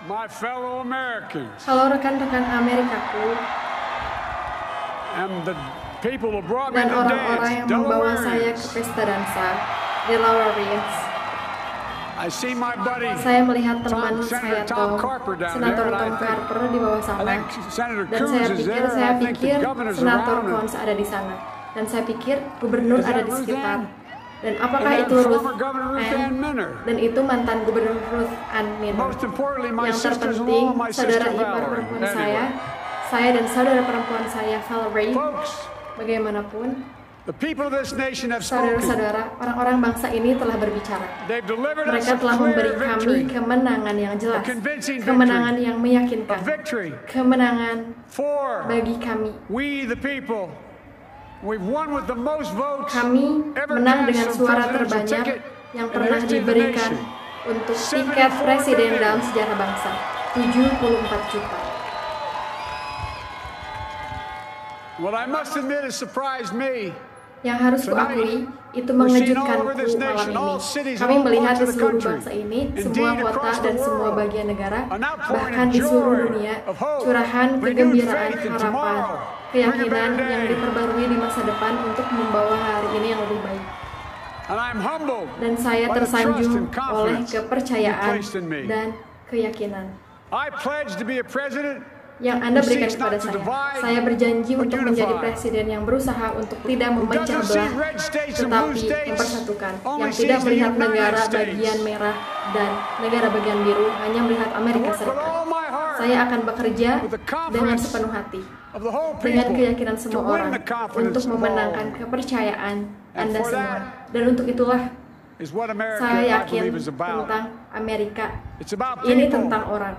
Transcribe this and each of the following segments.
My fellow Americans. Halo rekan-rekan Amerikaku. And the people who brought me Dan to orang-orang yang dance, membawa saya Delawareans. ke pesta dansa, Delawareans. I see my buddy. Saya melihat teman Senator saya Tom Tom, Carper down Senator there, and Tom I think- Carper di bawah I sana. think Senator Dan Cruz saya is pikir, there. I think the governor's Senator around. Coons ada di sana. Dan saya pikir gubernur Is that ada di Ruth sekitar. Ann? Dan apakah And itu then Ruth former Governor Ruth Ann Minner. Dan itu mantan gubernur Ruth Ann Minner. Most importantly, my Yang terpenting, sisters-in-law, my saudara sister ipar Valerie. perempuan Anyway, saya dan saudara perempuan saya Valerie. folks, Bagaimanapun, the people of this nation have spoken. saudara-saudara, orang-orang bangsa ini telah berbicara. They've delivered us Mereka a telah clear memberi kami victory, kemenangan yang jelas, A convincing kemenangan victory. yang a meyakinkan, victory kemenangan for bagi kami. we the people. We've won with the most votes Kami ever menang cast dengan a suara presidential terbanyak ticket yang in the pernah history of the diberikan nation. untuk 74 tiket presiden million. dalam sejarah bangsa, 74 juta. What I must admit has surprised me. Yang harus kuakui, itu mengejutkanku malam ini. Kami melihat di seluruh bangsa ini, semua kota dan semua bagian negara, bahkan di seluruh dunia, curahan kegembiraan, harapan, keyakinan yang diperbarui di masa depan untuk membawa hari ini yang lebih baik. And I'm humbled Dan saya by the trust tersanjung and oleh confidence you kepercayaan placed in me. dan keyakinan I pledge to be a president yang Anda who berikan seeks kepada not to saya. divide, Saya berjanji but untuk menjadi unify. presiden yang berusaha untuk tidak memecah doesn't see belah, red states and blue tetapi states, mempersatukan. only Yang sees tidak the melihat United negara States. bagian merah dan negara bagian biru, hanya melihat Amerika work with Serikat. all my heart Saya akan bekerja with the confidence dengan sepenuh hati, of the whole dengan people keyakinan to semua win orang, the confidence untuk of all. memenangkan kepercayaan And Anda for semua. that, Dan untuk itulah is what America, saya I yakin believe, is about. tentang Amerika. It's about Ini people. tentang orang.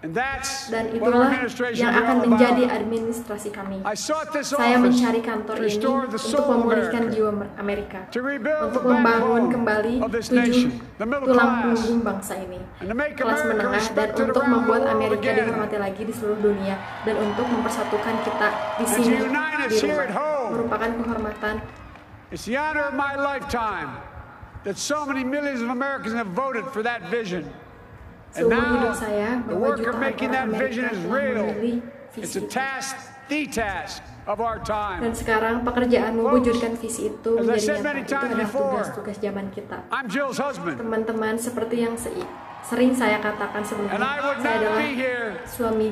And that's Dan what our itulah administration yang is akan all menjadi about. administrasi kami. I sought this Saya office mencari kantor to ini restore the untuk soul of memulihkan America, jiwa Amerika, to rebuild untuk the membangun backbone kembali of this tujuh nation, the middle tulang class, punggung bangsa ini, and to make kelas America menengah, dan respected untuk around the membuat world Amerika again, dihormati lagi di seluruh dunia, dan untuk mempersatukan kita di and sini to unite us di here rumah, at home. merupakan kehormatan. It's the honor of my lifetime that so many millions of Americans have voted for that vision. And Seumur hidup now, saya, the bahwa work of jutaan making orang that vision Amerika is telah real. memilih It's visi a itu. task, the task of our Dan time. sekarang pekerjaan mewujudkan visi itu as I menjadi said nyata. many Itu times adalah before, tugas-tugas zaman kita. I'm Jill's husband, Teman-teman, seperti yang sering saya katakan sebelumnya, and I would saya not adalah be here suami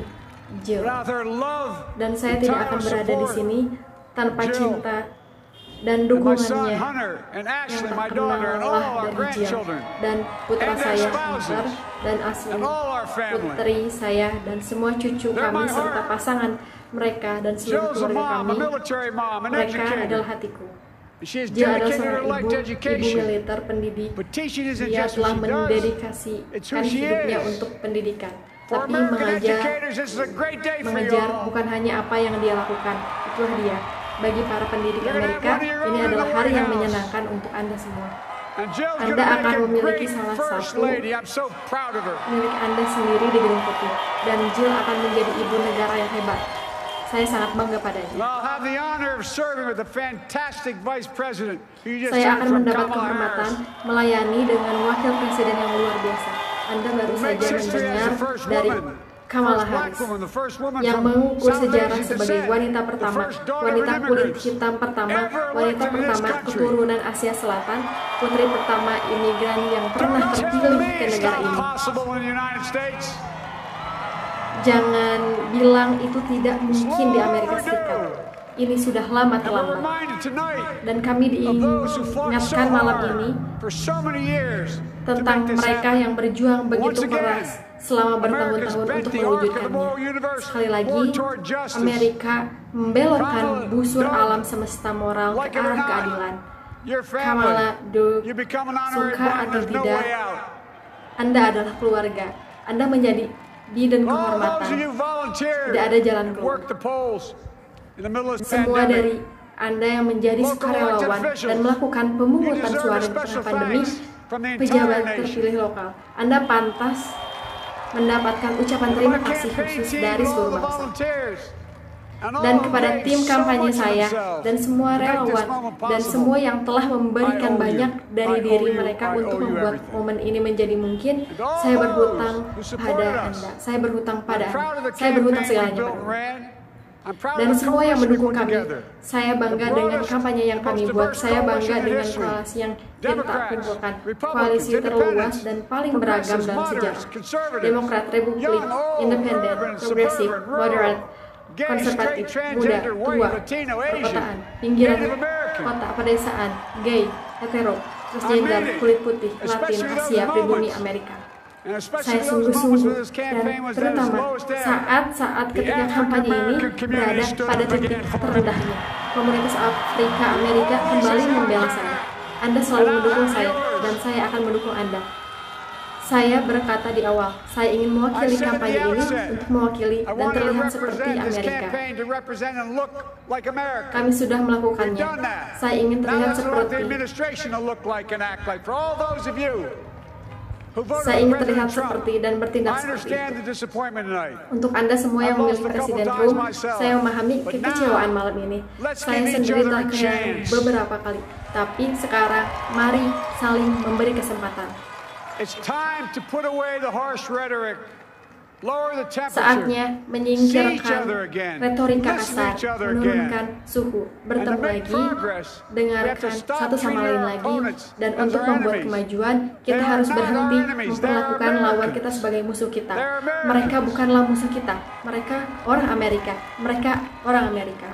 Jill, without her love, dan saya and tidak akan tireless berada di support. sini tanpa Jill, cinta dan And my son dukungannya Hunter and yang Ashley, tak my kenal daughter, and all lelah our dari Jill, grandchildren, dan putra and their saya spouses, Hunter dan Ashley, and all our family. putri saya dan semua cucu They're kami my serta heart. pasangan mereka dan seluruh Jill's a keluarga mom, a kami. military mom, an Mereka educator. adalah hatiku. She has Dia adalah dedicated seorang her life to ibu education. militer pendidik. But teaching isn't Dia just telah what she does. It's who mendedikasikan she hidupnya is. untuk pendidikan. For Tapi American mengajar, educators, this is a great day for you mengejar all. bukan hanya apa yang dia lakukan, itulah dia. Bagi para pendidik You're gonna have Amerika, one of your ini own in adalah the hari yang White House. menyenangkan untuk Anda semua. And Jill's Anda going to akan make a memiliki great salah first satu lady. I'm so proud of her. milik Anda sendiri di Gedung Putih, dan Jill akan menjadi ibu negara yang hebat. Saya sangat bangga And padanya. I'll have the honor of serving with the fantastic Vice President who you just Saya heard akan from, mendapat Kamala kehormatan Harris. melayani dengan wakil presiden yang luar biasa. Anda baru Who saja makes history as mendengar the first dari woman, Kamala first black Harris woman, the first woman yang from mengukur South sejarah Asian sebagai descent, wanita the pertama, first daughter of wanita an kulit immigrant hitam pertama, ever wanita elected in this pertama country. keturunan Asia Selatan, putri pertama imigran yang pernah Don't tell terpilih me ke it's negara not ini. possible in the United States. Jangan bilang itu tidak mungkin di Amerika Serikat. Ini sudah lama And we're terlambat. reminded tonight Dan kami of those who fought so diingatkan malam ini hard for so many years to tentang make this mereka happen. yang berjuang begitu Once again, keras selama America's bertahun-tahun bent untuk the arc of the mewujudkannya. moral universe Sekali lagi, more toward justice. Amerika membelokkan Kamala, busur Doug, alam semesta moral like ke it or arah not, keadilan. your Kamala, family, Doug, you become an honorary suka blind, atau there's no tidak, way out. Anda adalah keluarga. Anda menjadi bidang All those kehormatan. of you volunteers Tidak ada jalan who keluar. work the polls in the middle of the Semua dari pandemic, Anda yang menjadi Local sukarelawan elected officials, dan melakukan you pemungutan deserve suara a di special tengah pandemi, thanks from the entire pejabat nation. terpilih lokal, Anda pantas mendapatkan ucapan terima My kasih campaign khusus team dari and all seluruh the bangsa. volunteers dan kepada tim kampanye saya dan semua relawan dan semua yang telah memberikan banyak dari diri mereka untuk membuat momen ini menjadi mungkin. Saya berhutang pada Anda. Saya berhutang pada Anda. Saya berhutang segalanya pada Anda. Dan semua yang mendukung kami, saya bangga dengan kampanye yang kami buat. Saya bangga dengan koalisi yang kita kumpulkan, koalisi terluas dan paling beragam dalam sejarah. Demokrat, Republik, Independen, Progresif, Moderat, Konservatif, Muda, Tua, Perkotaan, Pinggiran Kota, Pedesaan, Gay, Hetero, Transgender, Kulit Putih, Latin, Asia, Pribumi, Amerika. Saya sungguh-sungguh dan terutama saat-saat ketika kampanye ini berada pada titik terendahnya, komunitas Afrika Amerika kembali membela saya. Anda selalu mendukung saya dan saya akan mendukung Anda. Saya berkata di awal, saya ingin mewakili kampanye ini untuk mewakili dan terlihat seperti Amerika. Kami sudah melakukannya. Saya ingin terlihat seperti dan bertindak seperti itu. Untuk Anda semua yang memilih Presiden Trump, saya memahami kekecewaan malam ini. Saya sendiri telah kehilangan beberapa kali. Tapi sekarang, mari saling memberi kesempatan. Saatnya menyingkirkan retorika kasar, menurunkan suhu, bertemu lagi, dengarkan satu sama lain lagi, dan untuk membuat kemajuan, kita harus berhenti memperlakukan lawan kita sebagai musuh kita. Mereka bukanlah musuh kita, mereka orang Amerika. Mereka orang Amerika.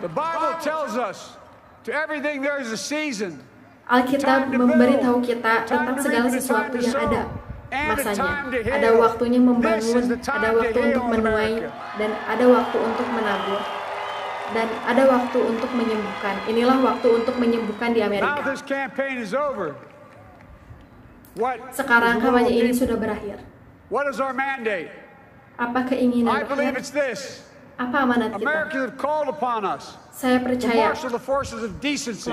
Alkitab memberitahu kita tentang segala sesuatu yang ada masanya. Ada waktunya membangun, ada waktu untuk menuai, dan ada waktu untuk menabur, dan ada waktu untuk menyembuhkan. Inilah waktu untuk menyembuhkan di Amerika. Sekarang kampanye ini sudah berakhir. Apa keinginan rakyat? Apa amanat kita? Saya percaya kalau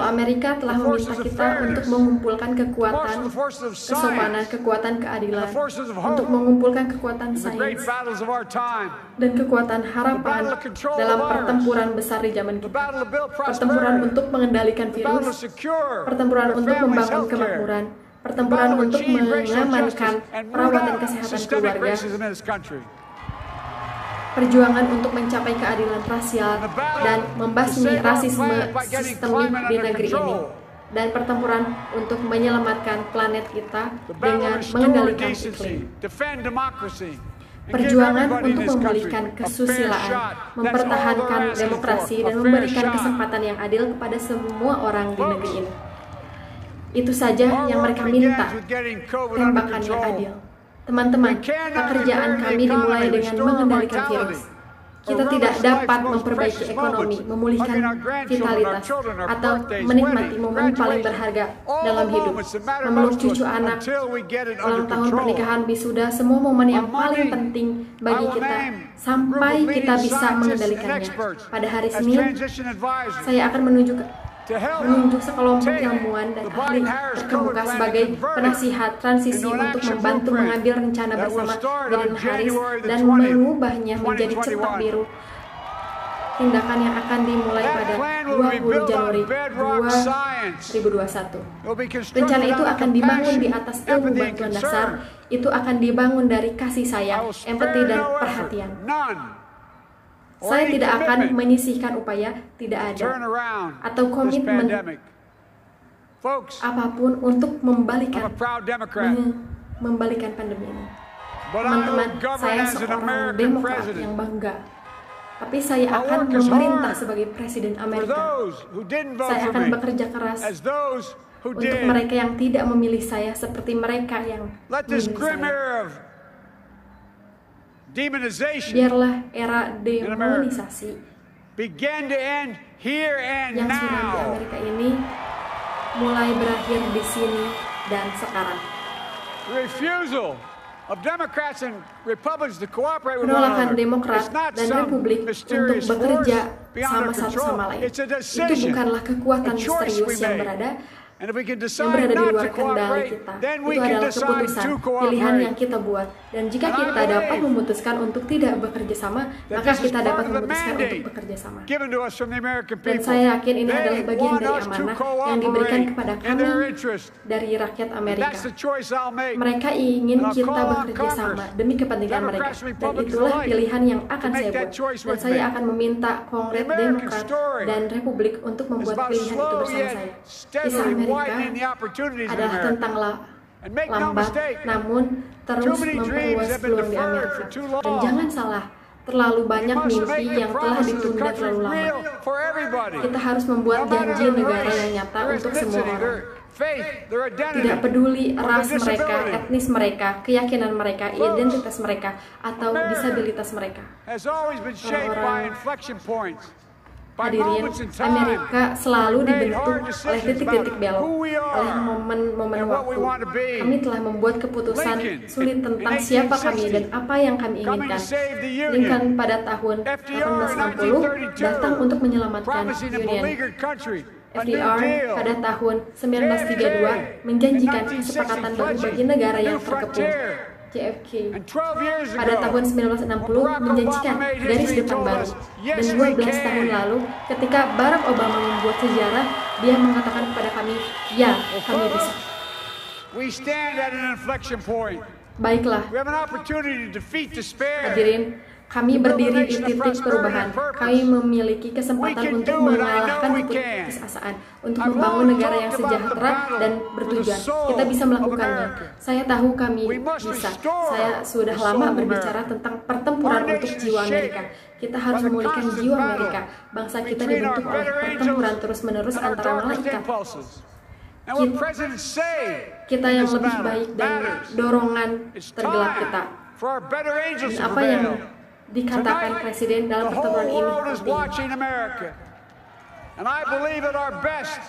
Amerika telah meminta kita untuk mengumpulkan kekuatan kesopanan, kekuatan keadilan, untuk mengumpulkan kekuatan sains dan kekuatan harapan dalam pertempuran besar di zaman kita. Pertempuran untuk mengendalikan virus, pertempuran untuk membangun kemakmuran, pertempuran untuk mengamankan perawatan kesehatan keluarga, perjuangan untuk mencapai keadilan rasial dan membasmi rasisme sistemik di negeri ini, dan pertempuran untuk menyelamatkan planet kita dengan mengendalikan iklim. Perjuangan untuk memulihkan kesusilaan, mempertahankan demokrasi, dan memberikan kesempatan yang adil kepada semua orang di negeri ini. Itu saja yang mereka minta, tembakan yang adil. Teman-teman, pekerjaan kami dimulai dengan mengendalikan virus. Kita tidak dapat memperbaiki ekonomi, memulihkan vitalitas, atau menikmati momen paling berharga dalam hidup, memeluk cucu anak, ulang tahun pernikahan, wisuda, semua momen yang paling penting bagi kita, sampai kita bisa mengendalikannya. Pada hari Senin, saya akan menunjuk sekelompok ilmuwan dan ahli terkemuka sebagai penasihat transisi untuk membantu mengambil rencana bersama Biden Harris dan mengubahnya menjadi cepat biru. Tindakan yang akan dimulai pada 20 Januari 2021. Rencana itu akan dibangun di atas ilmu bantuan dasar, itu akan dibangun dari kasih sayang, empati, dan perhatian. Saya tidak akan menyisihkan upaya, tidak ada, atau komitmen apapun untuk membalikan pandemi ini. Teman-teman, saya seorang Demokrat yang bangga, tapi saya akan memerintah sebagai Presiden Amerika. Saya akan bekerja keras untuk mereka yang tidak memilih saya seperti mereka yang memilih saya. Biarlah era demonisasi yang sudah di Amerika ini mulai berakhir di sini dan sekarang. Penolakan Demokrat dan Republik untuk bekerja sama satu sama lain itu bukanlah kekuatan misterius yang berada And if we can yang decide berada di not luar to kendali cooperate, kita. then Itu we can adalah decide keputusan, to pilihan yang cooperate. kita buat. Dan jika And I kita dapat believe memutuskan untuk tidak bekerja sama, that maka this is kita part dapat of the memutuskan untuk mandate bekerja sama. given to us from the American Dan people. saya yakin ini They adalah bagian want dari us to amanah yang diberikan cooperate kepada in kami their interest. dari rakyat And Amerika. that's the choice I'll make. Mereka ingin And I'll kita call on bekerja sama Congress, demi kepentingan mereka. Democrats, Dan Republicans itulah alike, pilihan yang akan to make saya that buat. choice Dan with saya me. akan meminta Kongres The American Demokrat story dan Republik untuk It's membuat about pilihan itu slow bersama yet saya. Kisah steadily Amerika widening the opportunities in adalah America. tentang And make no lambat, mistake, namun terus too many dreams memperluas have been peluang di deferred Amerika. for too Dan long. jangan salah, terlalu banyak We must mimpi make the yang telah promises of the ditunda country terlalu lama. real for everybody. Kita harus membuat No matter janji their negara race, yang nyata their untuk semua ethnicity, orang. their faith, their identity, Tidak peduli or ras their mereka, disability. etnis mereka, keyakinan mereka, identitas mereka, atau disabilitas mereka. Has always been shaped by Orang-orang inflection points, by Hadirin, moments in time. Amerika selalu We made dibentuk hard oleh decisions titik-titik about belok, who we are oleh momen-momen and what we waktu. want to be. Kami telah membuat keputusan Lincoln, sulit tentang in siapa kami 1860, dan apa yang kami coming inginkan. to save the Union. Lincoln pada tahun FDR in 1860 1932, datang untuk menyelamatkan promising a Union. beleaguered country a new FDR deal. pada tahun 1932 menjanjikan kesepakatan baru bagi negara yang terkepung. JFK And 12 years pada ago, tahun 1960 menjanjikan garis depan baru. Dan 12 tahun lalu, ketika Barack Obama membuat sejarah, dia mengatakan kepada kami, ya, kami bisa. we stand at an inflection point. Baiklah, We have an opportunity to defeat despair. hadirin, kami berdiri di titik perubahan. Kami memiliki kesempatan untuk mengalahkan keputusasaan, untuk membangun negara yang sejahtera dan bertujuan. Kita bisa melakukannya. Saya tahu kami bisa. Saya sudah lama berbicara tentang pertempuran untuk jiwa Amerika. Kita harus memulihkan jiwa Amerika. Bangsa kita dibentuk oleh pertempuran terus-menerus antara malaikat. And what presidents say Kita in yang this lebih battle baik dan matters. dorongan It's tergelap kita. time for our better angels Dan to apa yang prevail. dikatakan Tonight, Presiden dalam the pertemuan whole ini world is penting. watching America. And I believe at our best,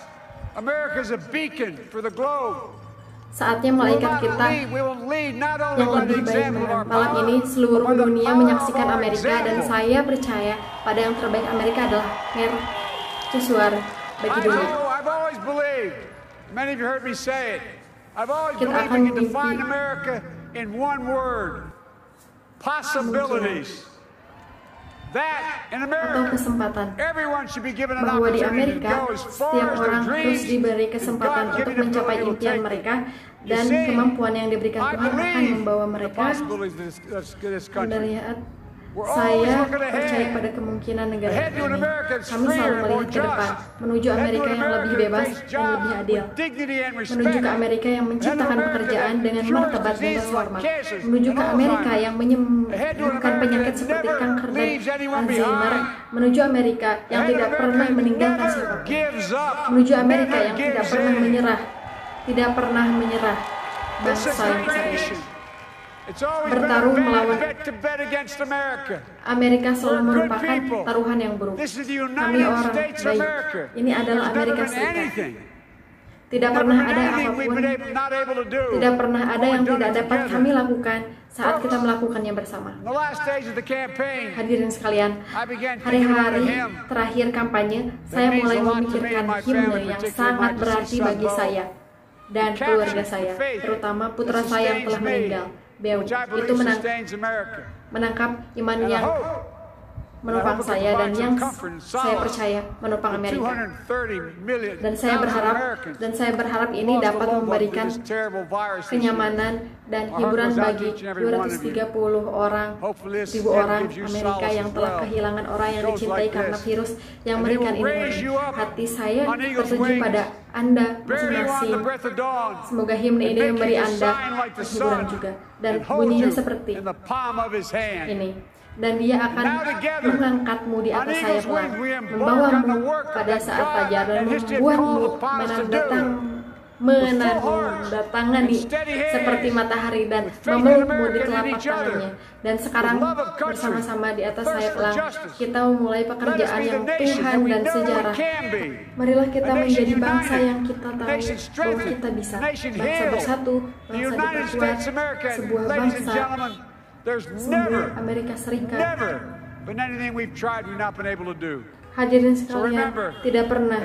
America is a beacon for the globe. Saatnya We will malaikat not kita lead, we will lead not only yang by the lebih baik example of our menang. Malam ini power, seluruh but by the dunia power menyaksikan of our Amerika dan example. saya percaya pada yang terbaik Amerika adalah mercusuar bagi dunia. I've always believed, many of you heard me say it, I've always Kita believed akan we can define mimpi America in one word, possibilities. That in atau America, kesempatan. everyone should be given an Bahwa di opportunity to Amerika, go as far setiap as their orang terus dreams diberi and kesempatan God untuk given mencapai ability will impian take mereka, them. dan You see, kemampuan yang diberikan I Tuhan akan believe membawa the mereka possibilities of this country. melihat. We're always Saya looking percaya ahead. pada kemungkinan negara Ahead to an ini. America that's Kami freer, selalu more melihat ke depan, just. menuju Ahead to Amerika an yang lebih America bebas that creates dan lebih jobs adil. with dignity and Menuju respect. ke Amerika yang menciptakan pekerjaan dengan martabat dan rasa hormat. Menuju ke Amerika yang menyembuhkan penyakit seperti kanker dan Alzheimer. Menuju Amerika yang tidak pernah meninggalkan siapapun. Menuju Amerika yang tidak pernah menyerah. Tidak pernah menyerah. Bangsa yang serius. Bertarung melawan Amerika selalu merupakan taruhan yang buruk. Kami orang baik. Ini adalah Amerika Serikat. Tidak pernah ada apapun, tidak pernah ada yang tidak dapat kami lakukan saat kita melakukannya bersama. Hadirin sekalian, hari-hari terakhir kampanye, saya mulai memikirkan himne yang sangat berarti bagi saya dan keluarga saya, terutama putra saya yang telah meninggal. Beau, itu menangkap iman yang menopang saya dan yang saya percaya menopang Amerika. Dan saya berharap ini dapat memberikan kenyamanan dan hiburan bagi 230 ribu orang Amerika yang telah kehilangan orang yang dicintai karena virus yang mengerikan ini. Hati saya tertuju pada Anda masing-masing. Semoga himne ini memberi Anda hiburan juga. Dan bunyinya seperti ini. Dan dia akan mengangkatmu di atas sayapnya, membawamu pada saat fajar dan membuatmu menandatangani seperti matahari dan memelukmu di telapak tangannya. Dan sekarang bersama-sama di atas sayapnya kita memulai pekerjaan yang Tuhan dan sejarah. Marilah kita menjadi bangsa yang kita tahu bahwa kita bisa. Bangsa bersatu, bangsa diperkuat, sebuah bangsa. Sembuh Amerika Serikat. Hadirin sekalian, tidak pernah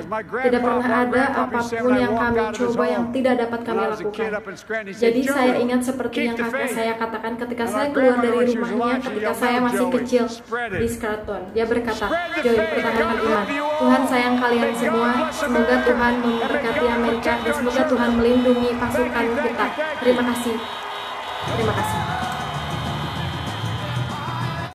ada apapun yang kami coba yang tidak dapat kami lakukan. Jadi saya ingat seperti yang kakek saya katakan ketika saya keluar dari rumahnya ketika saya masih kecil di Scranton. Dia berkata, Joy, pertahankan iman. Tuhan sayang kalian semua. Semoga Tuhan memberkati Amerika dan semoga Tuhan melindungi pasukan kita. Terima kasih. Terima kasih.